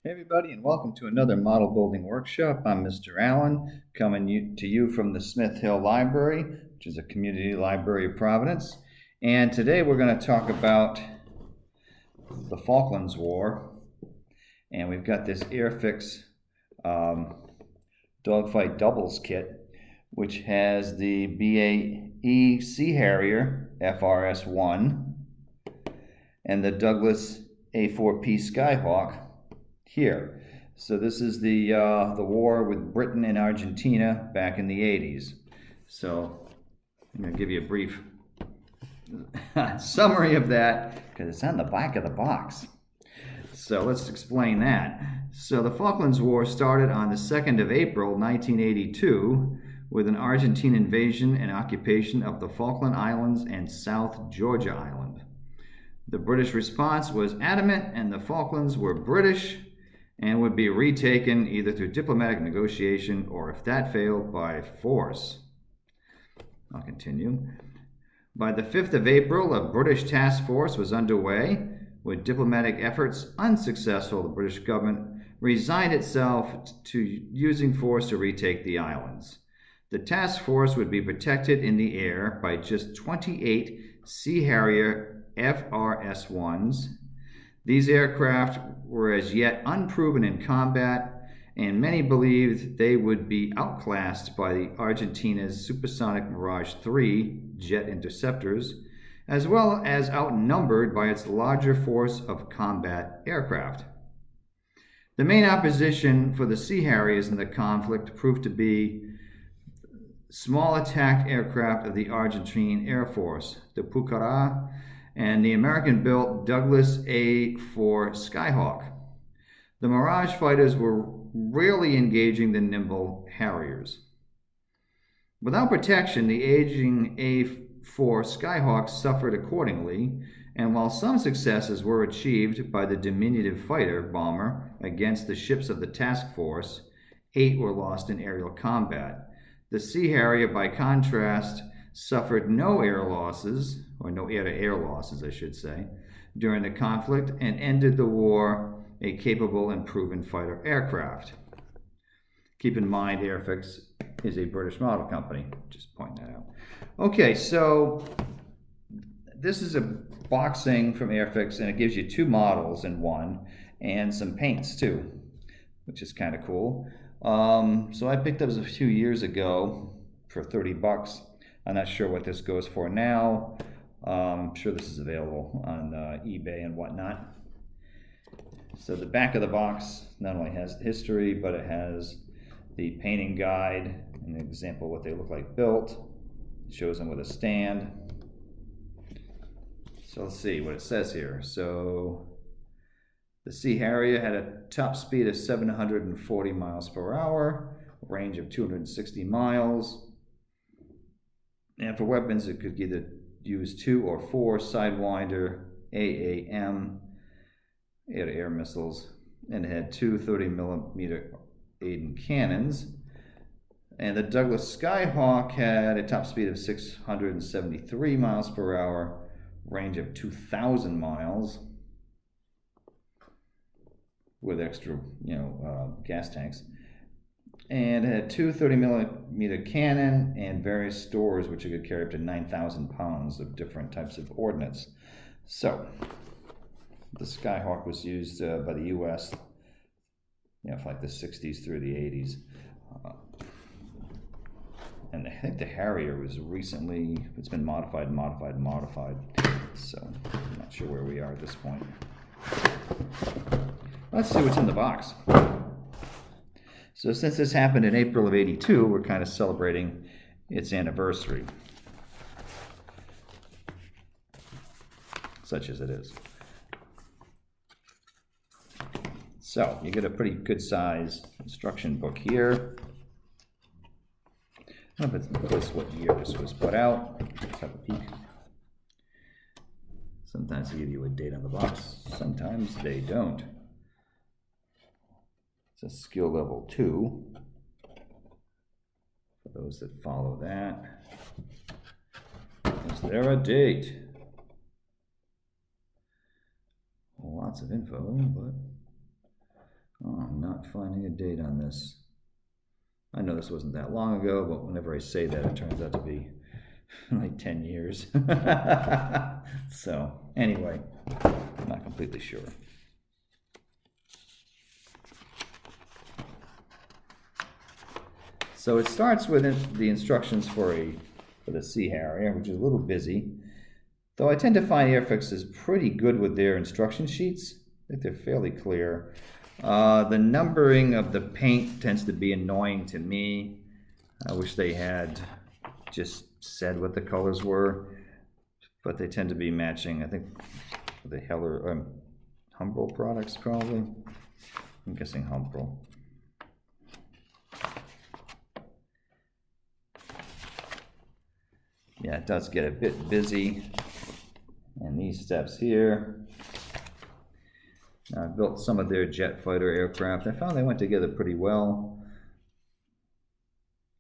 Hey everybody, and welcome to another model building workshop. I'm Mr. Allen, coming to you from the Smith Hill Library, which is a community library of Providence. And today we're going to talk about the Falklands War. And we've got this Airfix Dogfight doubles kit, which has the BAE Sea Harrier FRS-1 and the Douglas A4P Skyhawk here. So this is the war with Britain and Argentina back in the 80s. So I'm going to give you a brief summary of that because it's on the back of the box. So let's explain that. So the Falklands War started on the 2nd of April 1982 with an Argentine invasion and occupation of the Falkland Islands and South Georgia Island. The British response was adamant, and the Falklands were British and would be retaken either through diplomatic negotiation or, if that failed, by force. I'll continue. By the 5th of April, a British task force was underway. With diplomatic efforts unsuccessful, the British government resigned itself to using force to retake the islands. The task force would be protected in the air by just 28 Sea Harrier FRS-1s. These aircraft were as yet unproven in combat, and many believed they would be outclassed by the Argentina's supersonic Mirage 3 jet interceptors, as well as outnumbered by its larger force of combat aircraft. The main opposition for the Sea Harriers in the conflict proved to be small attack aircraft of the Argentine Air Force, the Pucará, and the American-built Douglas A4 Skyhawk. The Mirage fighters were rarely engaging the nimble Harriers. Without protection, the aging A4 Skyhawks suffered accordingly, and while some successes were achieved by the diminutive fighter bomber against the ships of the task force, 8 were lost in aerial combat. The Sea Harrier, by contrast, suffered no air losses, or no air-to-air losses, I should say, during the conflict, and ended the war a capable and proven fighter aircraft. Keep in mind, Airfix is a British model company. Just pointing that out. Okay, so this is a boxing from Airfix, and it gives you 2 models in one, and some paints too, which is kind of cool. So I picked up this a few years ago for 30 bucks. I'm not sure what this goes for now. I'm sure this is available on eBay and whatnot. So the back of the box not only has history, but it has the painting guide, an example of what they look like built. It shows them with a stand. So let's see what it says here. So the Sea Harrier had a top speed of 740 miles per hour, range of 260 miles. And for weapons, it could either use 2 or 4 Sidewinder AAM air-to-air missiles, and it had 2 30mm Aden cannons. And the Douglas Skyhawk had a top speed of 673 miles per hour, range of 2,000 miles, with extra, gas tanks. And it had 2 30mm cannon and various stores, which it could carry up to 9,000 pounds of different types of ordnance. So the Skyhawk was used by the U.S. For like the 60s through the 80s. And I think the Harrier was recently, it's been modified. So I'm not sure where we are at this point. Let's see what's in the box. So since this happened in April of '82, we're kind of celebrating its anniversary, such as it is. So you get a pretty good size instruction book here. I don't know if it's this what year this was put out. Let's have a peek. Sometimes they give you a date on the box, sometimes they don't. It's a skill level 2, for those that follow that. Is there a date? Lots of info, but not finding a date on this. I know this wasn't that long ago, but whenever I say that, it turns out to be like 10 years. So, anyway, I'm not completely sure. So it starts with the instructions for the Sea Harrier, which is a little busy. Though I tend to find Airfix is pretty good with their instruction sheets. I think they're fairly clear. The numbering of the paint tends to be annoying to me. I wish they had just said what the colors were, but they tend to be matching, I think, the Humbrol products probably. I'm guessing Humbrol. Yeah, it does get a bit busy. And these steps here. Now, I've built some of their jet fighter aircraft. I found they went together pretty well.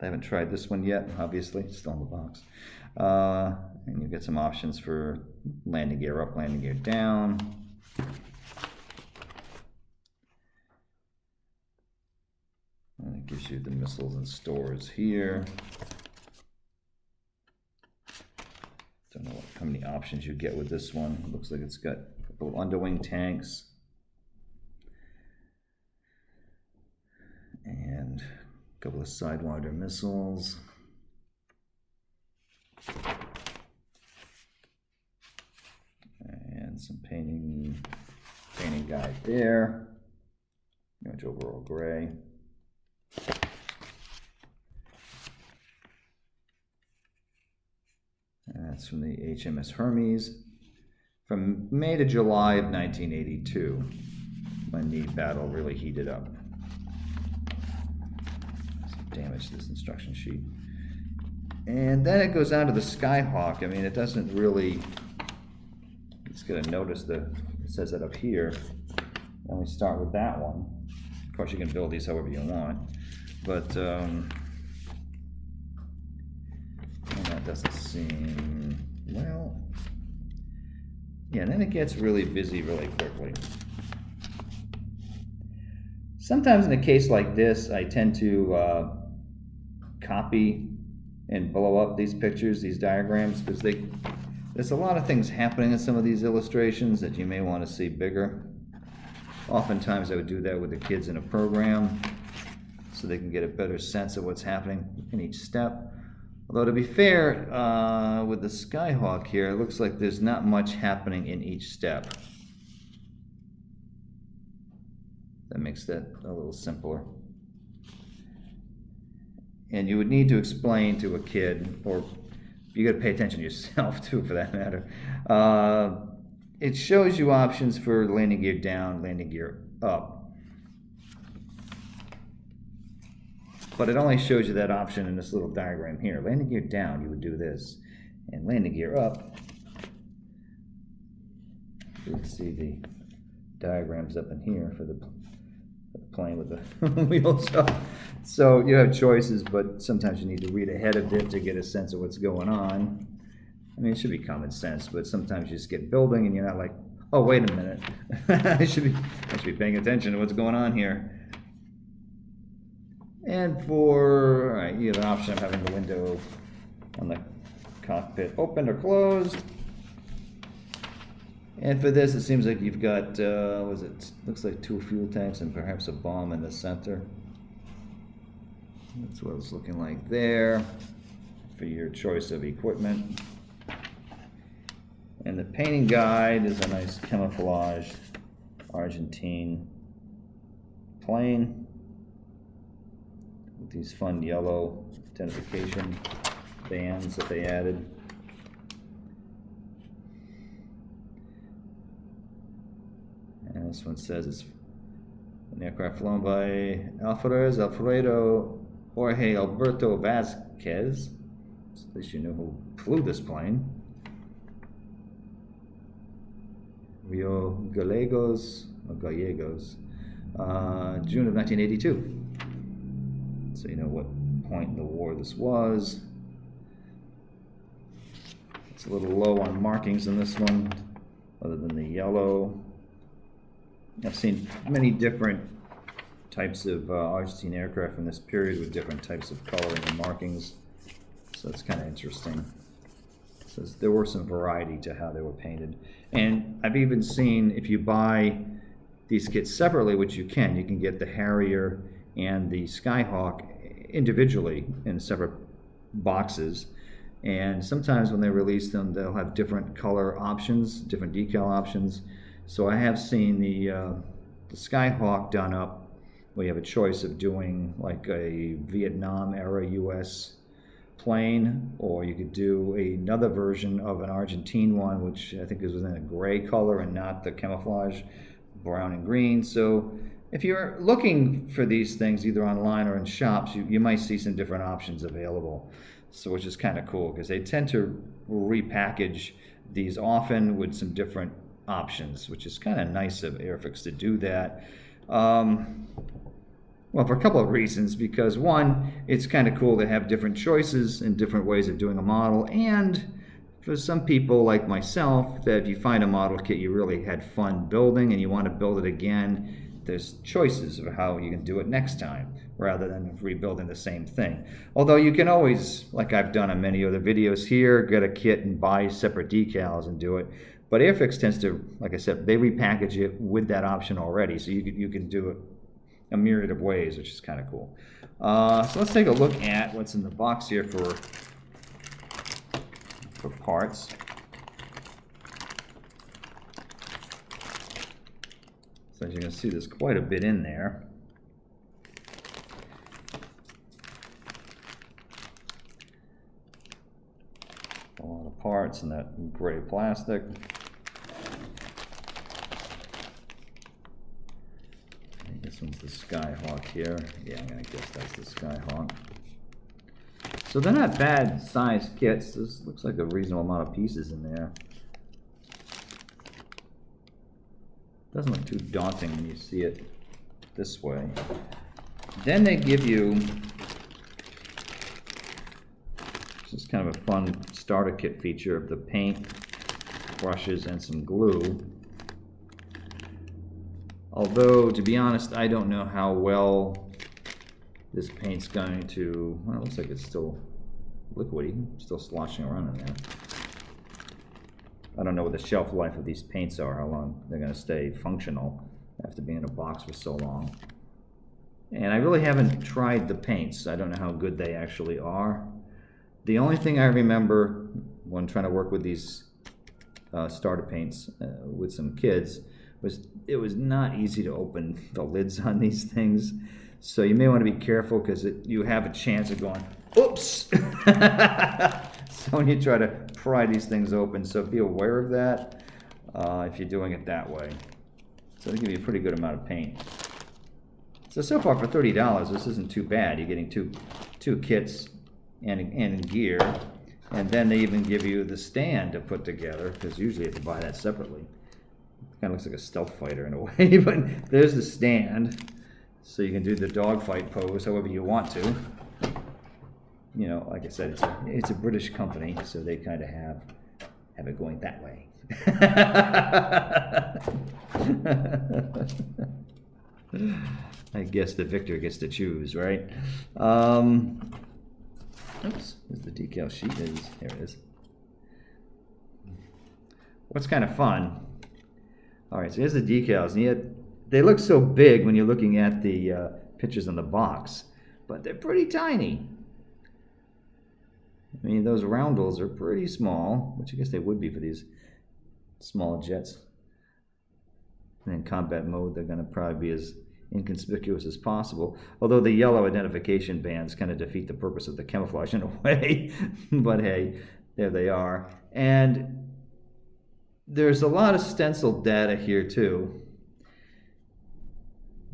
I haven't tried this one yet, obviously, it's still in the box. And you get some options for landing gear up, landing gear down. And it gives you the missiles and stores here. Don't know how many options you get with this one. It looks like it's got a couple underwing tanks. And a couple of Sidewinder missiles. And some painting guide there. Pretty much overall gray. That's from the HMS Hermes from May to July of 1982, when the battle really heated up. Damage this instruction sheet. And then it goes on to the Skyhawk. I mean, it doesn't really, it's going to notice it says that up here. Then we start with that one. Of course, you can build these however you want, but that doesn't seem, well, yeah, and then it gets really busy really quickly. Sometimes in a case like this, I tend to copy and blow up these pictures, these diagrams, because there's a lot of things happening in some of these illustrations that you may want to see bigger. Oftentimes I would do that with the kids in a program so they can get a better sense of what's happening in each step. Although to be fair, with the Skyhawk here, it looks like there's not much happening in each step. That makes that a little simpler. And you would need to explain to a kid, or you got to pay attention yourself too, for that matter. It shows you options for landing gear down, landing gear up. But it only shows you that option in this little diagram here. Landing gear down, you would do this. And landing gear up, you can see the diagrams up in here for the plane with the wheels up. So you have choices, but sometimes you need to read ahead of it to get a sense of what's going on. I mean, it should be common sense, but sometimes you just get building and you're not like, oh, wait a minute. I should be paying attention to what's going on here. And for, all right, you have an option of having the window on the cockpit open or closed. And for this, it seems like you've got, looks like 2 fuel tanks and perhaps a bomb in the center. That's what it's looking like there for your choice of equipment. And the painting guide is a nice camouflaged Argentine plane with these fun yellow identification bands that they added. And this one says it's an aircraft flown by Alfredo Jorge Alberto Vasquez. At least you know who flew this plane. Rio Gallegos, June of 1982. So you know what point in the war this was. It's a little low on markings in this one, other than the yellow. I've seen many different types of Argentine aircraft from this period with different types of coloring and markings. So it's kind of interesting. So there were some variety to how they were painted. And I've even seen, if you buy these kits separately, which you can get the Harrier and the Skyhawk individually in separate boxes. And sometimes when they release them, they'll have different color options, different decal options. So I have seen the Skyhawk done up, where you have a choice of doing like a Vietnam era US plane, or you could do another version of an Argentine one, which I think is in a gray color and not the camouflage brown and green. So if you're looking for these things either online or in shops, you might see some different options available. So which is kind of cool, because they tend to repackage these often with some different options, which is kind of nice of Airfix to do that. Well, for a couple of reasons, because one, it's kind of cool to have different choices and different ways of doing a model, and for some people like myself, that if you find a model kit you really had fun building and you want to build it again, there's choices of how you can do it next time, rather than rebuilding the same thing. Although you can always, like I've done on many other videos here, get a kit and buy separate decals and do it. But Airfix tends to, like I said, they repackage it with that option already, so you can do it a myriad of ways, which is kind of cool. So let's take a look at what's in the box here for parts. So as you can see, there's quite a bit in there. A lot of parts in that gray plastic. This one's the Skyhawk here. Yeah, I'm gonna guess that's the Skyhawk. So they're not bad sized kits. This looks like a reasonable amount of pieces in there. Doesn't look too daunting when you see it this way. Then they give you, this is kind of a fun starter kit feature of the paint, brushes, and some glue. Although, to be honest, I don't know how well this paint's going to, well, it looks like it's still liquidy, still sloshing around in there. I don't know what the shelf life of these paints are, how long they're going to stay functional after being in a box for so long. And I really haven't tried the paints. I don't know how good they actually are. The only thing I remember when trying to work with these starter paints with some kids was it was not easy to open the lids on these things. So you may want to be careful, because you have a chance of going, oops! So when you try to pry these things open, so be aware of that if you're doing it that way. So they give you a pretty good amount of paint. So far for $30, this isn't too bad. You're getting two kits and gear, and then they even give you the stand to put together, because usually you have to buy that separately. Kind of looks like a stealth fighter in a way, but there's the stand, so you can do the dogfight pose however you want to. You know, like I said, it's a British company, so they kind of have it going that way. I guess the victor gets to choose, right? Oops, there's the decal sheet. Here it is. What's kind of fun? All right, so here's the decals, and yet they look so big when you're looking at the pictures on the box, but they're pretty tiny. I mean, those roundels are pretty small, which I guess they would be for these small jets. And in combat mode, they're going to probably be as inconspicuous as possible, although the yellow identification bands kind of defeat the purpose of the camouflage in a way. But hey, there they are. And there's a lot of stenciled data here too.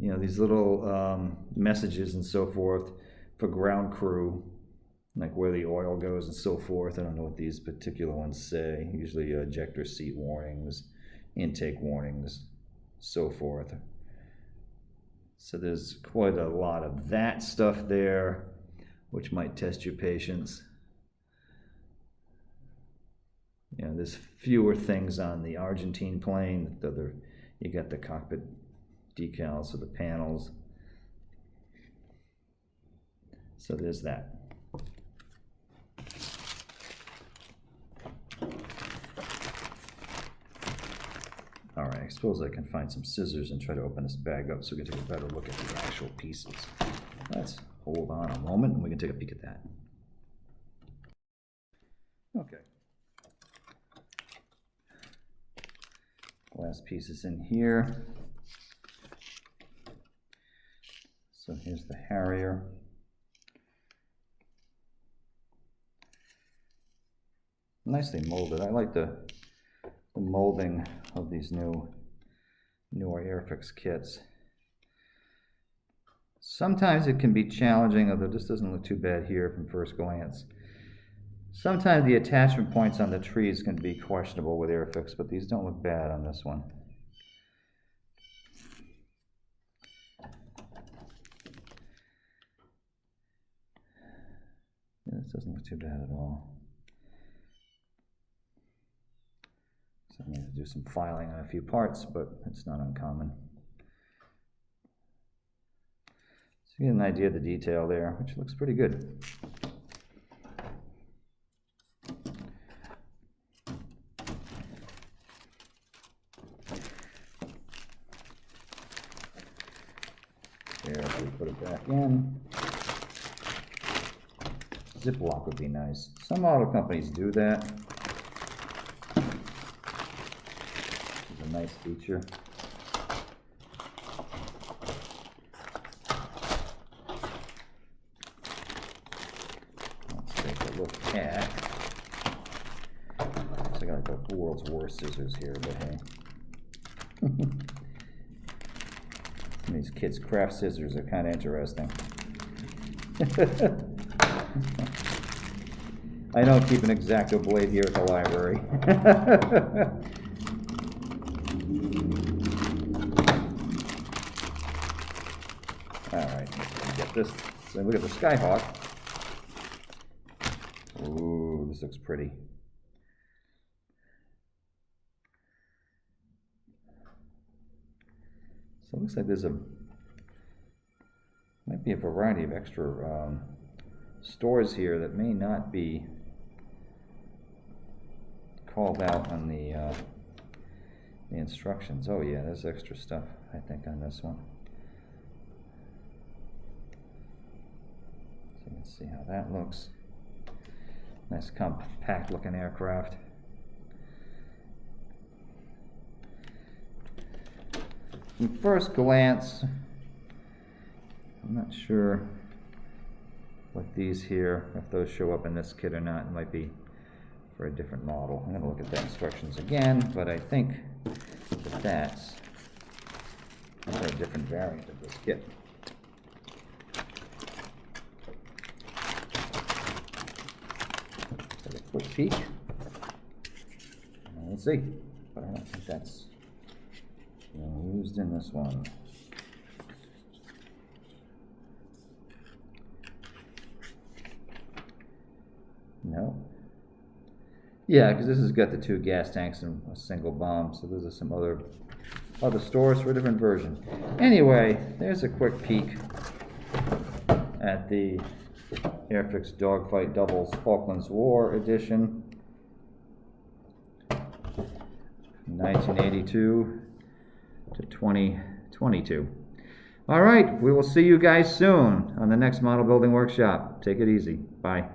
You know, these little messages and so forth for ground crew, like where the oil goes and so forth. I don't know what these particular ones say. Usually ejector seat warnings, intake warnings, so forth. So there's quite a lot of that stuff there, which might test your patience. You know, there's fewer things on the Argentine plane. You got the cockpit decals for the panels. So there's that. All right, I suppose I can find some scissors and try to open this bag up so we can take a better look at the actual pieces. Let's hold on a moment and we can take a peek at that. Okay. Last piece is in here. So here's the Harrier. Nicely molded. I like the molding of these newer Airfix kits. Sometimes it can be challenging, although this doesn't look too bad here from first glance. Sometimes the attachment points on the trees can be questionable with Airfix, but these don't look bad on this one. Yeah, this doesn't look too bad at all. So I need to do some filing on a few parts, but it's not uncommon. So you get an idea of the detail there, which looks pretty good. There, if we put it back in. Ziploc would be nice. Some auto companies do that. It's a nice feature. Let's take a look at. Looks like I got the world's worst scissors here, but hey. These kids' craft scissors are kind of interesting. I don't keep an X-Acto blade here at the library. Alright, let's get this. So look at the Skyhawk. Ooh, this looks pretty. So it looks like there's might be a variety of extra stores here that may not be called out on the instructions. Oh yeah, there's extra stuff, I think, on this one. So let's see how that looks. Nice compact looking aircraft. From first glance, I'm not sure what these here, if those show up in this kit or not. It might be for a different model. I'm going to look at the instructions again, but I think that that's for a different variant of this kit. Take a quick peek. Let's see, but I don't think that's used in this one. No. Yeah, because this has got the 2 gas tanks and a single bomb, so those are some other stores for a different version. Anyway, there's a quick peek at the Airfix Dogfight Doubles Falklands War Edition, 1982 to 2022. All right, we will see you guys soon on the next Model Building Workshop. Take it easy. Bye.